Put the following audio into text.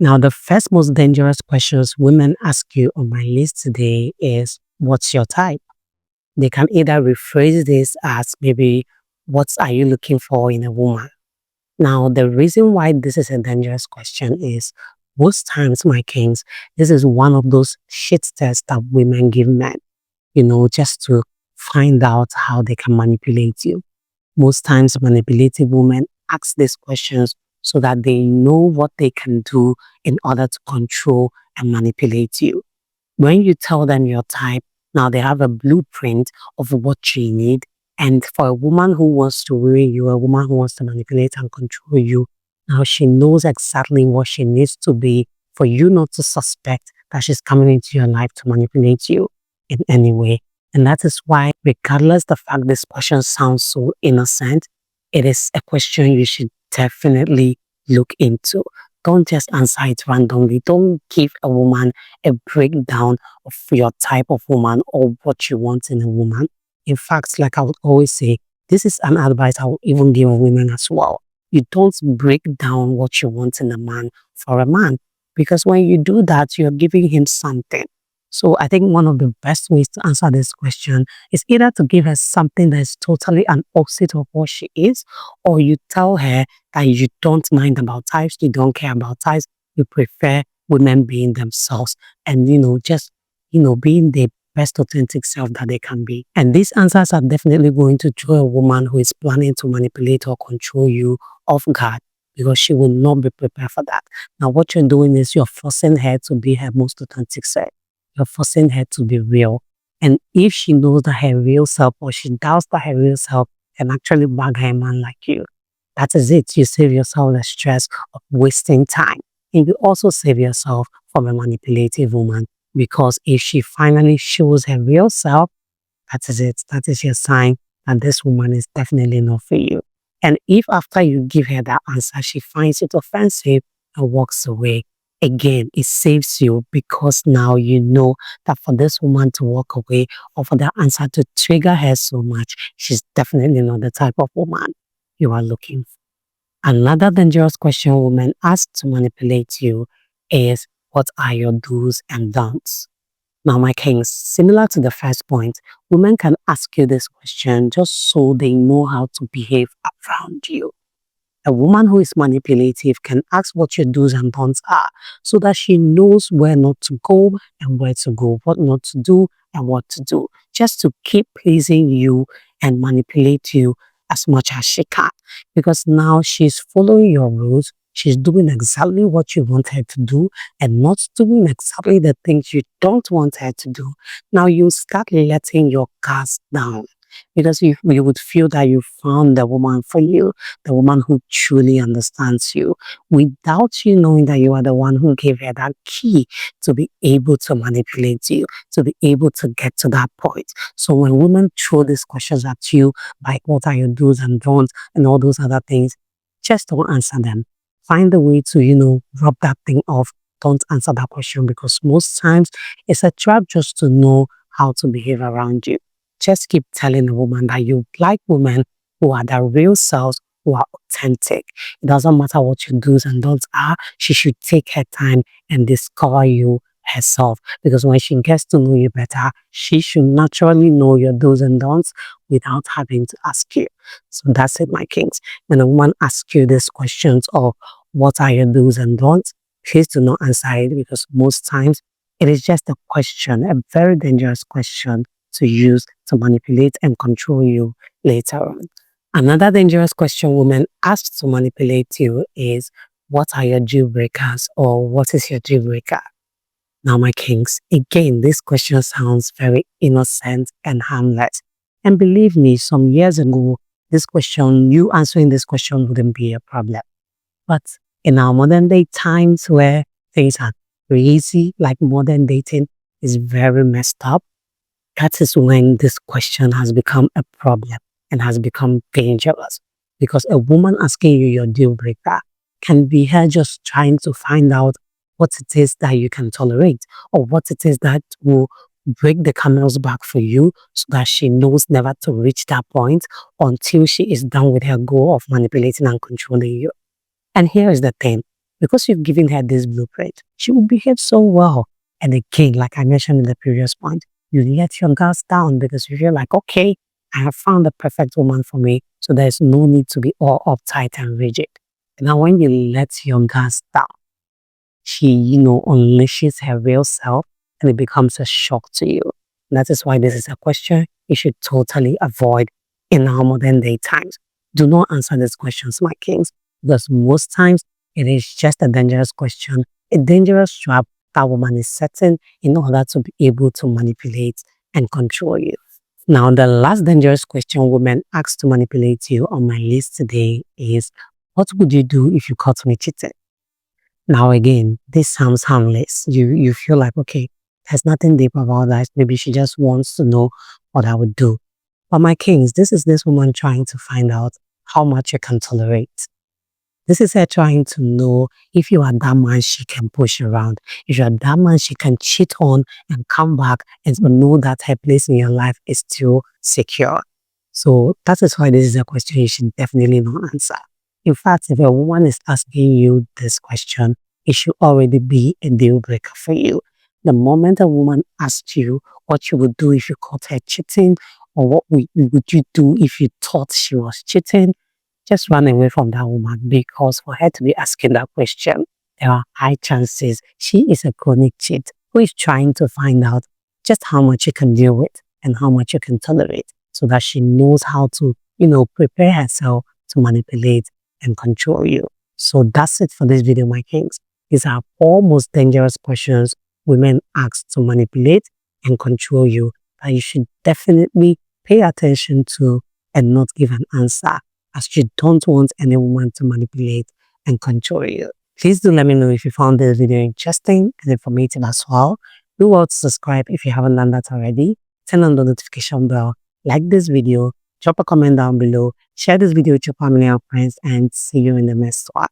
Now, the first most dangerous questions women ask you on my list today is, what's your type? They can either rephrase this as maybe, what are you looking for in a woman? Now, the reason why this is a dangerous question is most times, my kings, this is one of those shit tests that women give men, just to find out how they can manipulate you. Most times, manipulative women ask these questions so that they know what they can do in order to control and manipulate you. When you tell them your type, now they have a blueprint of what you need. And for a woman who wants to ruin you, a woman who wants to manipulate and control you, now she knows exactly what she needs to be for you not to suspect that she's coming into your life to manipulate you in any way. And that is why, regardless the fact this question sounds so innocent, it is a question you should definitely look into. Don't just answer it randomly. Don't give a woman a breakdown of your type of woman or what you want in a woman. In fact, like I would always say, this is an advice I would even give women as well. You don't break down what you want in a man for a man, because when you do that, you're giving him something. So I think one of the best ways to answer this question is either to give her something that is totally an opposite of what she is, or you tell her that you don't mind about types, you don't care about types, you prefer women being themselves and, just, being the best authentic self that they can be. And these answers are definitely going to throw a woman who is planning to manipulate or control you off guard, because she will not be prepared for that. Now, what you're doing is you're forcing her to be her most authentic self. You're forcing her to be real. And if she knows that her real self, or she doubts that her real self can actually bag her man like you, that is it. You save yourself the stress of wasting time. And you also save yourself from a manipulative woman, because if she finally shows her real self, that is it. That is your sign that this woman is definitely not for you. And if after you give her that answer, she finds it offensive and walks away, again, it saves you, because now you know that for this woman to walk away or for that answer to trigger her so much, she's definitely not the type of woman you are looking for. Another dangerous question women ask to manipulate you is, what are your do's and don'ts? Now, my kings, similar to the first point, women can ask you this question just so they know how to behave around you. A woman who is manipulative can ask what your do's and don'ts are, so that she knows where not to go and where to go, what not to do and what to do, just to keep pleasing you and manipulate you as much as she can. Because now she's following your rules, she's doing exactly what you want her to do and not doing exactly the things you don't want her to do. Now you start letting your guards down, because you would feel that you found the woman for you, the woman who truly understands you, without you knowing that you are the one who gave her that key to be able to manipulate you, to be able to get to that point. So when women throw these questions at you, like what are your do's and don'ts and all those other things, just don't answer them. Find a way to, rub that thing off. Don't answer that question, because most times it's a trap just to know how to behave around you. Just keep telling a woman that you like women who are their real selves, who are authentic. It doesn't matter what your do's and don'ts are. She should take her time and discover you herself, because when she gets to know you better, she should naturally know your do's and don'ts without having to ask you. So that's it, my kings. When a woman asks you these questions of what are your do's and don'ts, please do not answer it, because most times it is just a question, a very dangerous question to use to manipulate and control you later on. Another dangerous question women ask to manipulate you is, what are your deal breakers, or what is your deal breaker? Now, my kings, again, this question sounds very innocent and harmless. And believe me, some years ago, you answering this question wouldn't be a problem. But in our modern day times where things are crazy, like modern dating is very messed up, that is when this question has become a problem and has become dangerous. Because a woman asking you your deal breaker can be her just trying to find out what it is that you can tolerate, or what it is that will break the camel's back for you, so that she knows never to reach that point until she is done with her goal of manipulating and controlling you. And here is the thing. because you've given her this blueprint, she will behave so well. And again, like I mentioned in the previous point, you let your guards down because you feel like, okay, I have found the perfect woman for me, so there's no need to be all uptight and rigid. Now, when you let your guards down, she, unleashes her real self and it becomes a shock to you. That is why this is a question you should totally avoid in our modern day times. Do not answer these questions, my kings, because most times it is just a dangerous question, a dangerous trap that woman is setting in order to be able to manipulate and control you. Now, the last dangerous question women ask to manipulate you on my list today is, what would you do if you caught me cheating? Now again, this sounds harmless. You feel like, okay, there's nothing deep about that. Maybe she just wants to know what I would do. But my kings, this is this woman trying to find out how much you can tolerate. This is her trying to know if you are that man she can push around. If you are that man she can cheat on and come back and know that her place in your life is still secure. So that is why this is a question you should definitely not answer. In fact, if a woman is asking you this question, it should already be a deal breaker for you. The moment a woman asks you what you would do if you caught her cheating, or what would you do if you thought she was cheating, just run away from that woman, because for her to be asking that question, there are high chances she is a chronic cheat who is trying to find out just how much you can deal with and how much you can tolerate, so that she knows how to, prepare herself to manipulate and control you. So that's it for this video, my kings. These are four most dangerous questions women ask to manipulate and control you that you should definitely pay attention to and not give an answer, as you don't want any woman to manipulate and control you. Please do let me know if you found this video interesting and informative as well. Do well to subscribe if you haven't done that already. Turn on the notification bell, like this video, drop a comment down below, share this video with your family and friends, and see you in the next one.